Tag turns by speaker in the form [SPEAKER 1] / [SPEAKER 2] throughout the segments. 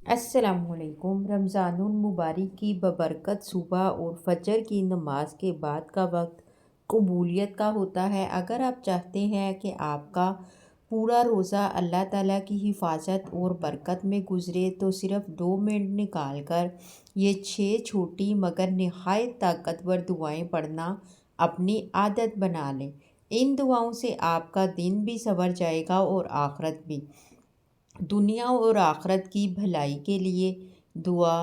[SPEAKER 1] السلام علیکم۔ رمضان المبارک کی ببرکت صبح اور فجر کی نماز کے بعد کا وقت قبولیت کا ہوتا ہے۔ اگر آپ چاہتے ہیں کہ آپ کا پورا روزہ اللہ تعالیٰ کی حفاظت اور برکت میں گزرے تو صرف 2 منٹ نکال کر یہ 6 چھوٹی مگر نہایت طاقتور دعائیں پڑھنا اپنی عادت بنا لیں۔ ان دعاؤں سے آپ کا دن بھی سنور جائے گا اور آخرت بھی۔ دنیا اور آخرت کی بھلائی کے لیے دعا: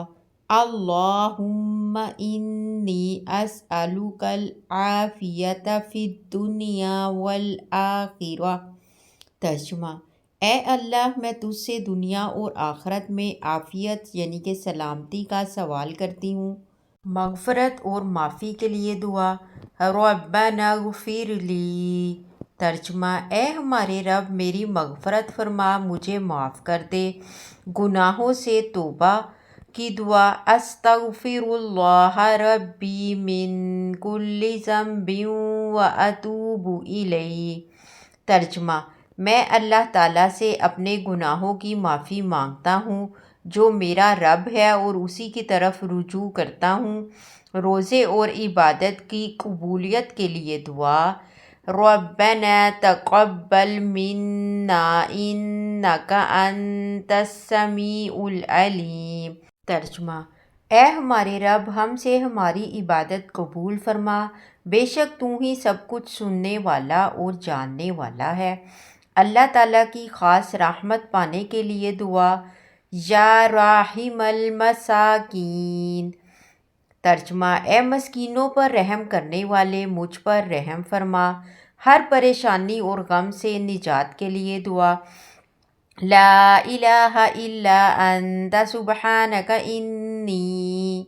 [SPEAKER 1] اللہم انی اسألک العافیۃ فی الدنیا والآخرہ۔ ترجمہ: اے اللہ، میں تجھ سے دنیا اور آخرت میں عافیت یعنی کہ سلامتی کا سوال کرتی ہوں۔ مغفرت اور معافی کے لیے دعا: ربنا اغفر لی۔ ترجمہ: اے ہمارے رب، میری مغفرت فرما، مجھے معاف کر دے۔ گناہوں سے توبہ کی دعا: استغفر اللہ ربی من کل ذنب واتوب الیہ۔ ترجمہ: میں اللہ تعالیٰ سے اپنے گناہوں کی معافی مانگتا ہوں جو میرا رب ہے اور اسی کی طرف رجوع کرتا ہوں۔ روزے اور عبادت کی قبولیت کے لیے دعا: ربنا تقبل منا انک انت السمیع العلیم۔ ترجمہ: اے ہمارے رب، ہم سے ہماری عبادت قبول فرما، بے شک تو ہی سب کچھ سننے والا اور جاننے والا ہے۔ اللہ تعالیٰ کی خاص رحمت پانے کے لیے دعا: یا راحم المساکین۔ ترجمہ: اے مسکینوں پر رحم کرنے والے، مجھ پر رحم فرما۔ ہر پریشانی اور غم سے نجات کے لیے دعا: لا الہ الا انت سبحانک انی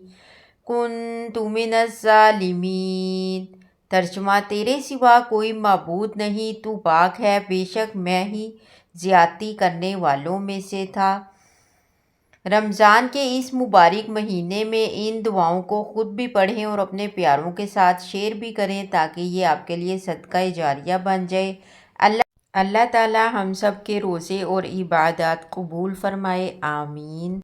[SPEAKER 1] کنت من الظالمین۔ ترجمہ: تیرے سوا کوئی معبود نہیں، تو پاک ہے، بے شک میں ہی زیادتی کرنے والوں میں سے تھا۔ رمضان کے اس مبارک مہینے میں ان دعاؤں کو خود بھی پڑھیں اور اپنے پیاروں کے ساتھ شیئر بھی کریں تاکہ یہ آپ کے لیے صدقہ جاریہ بن جائے۔ اللہ تعالیٰ ہم سب کے روزے اور عبادات قبول فرمائے، آمین۔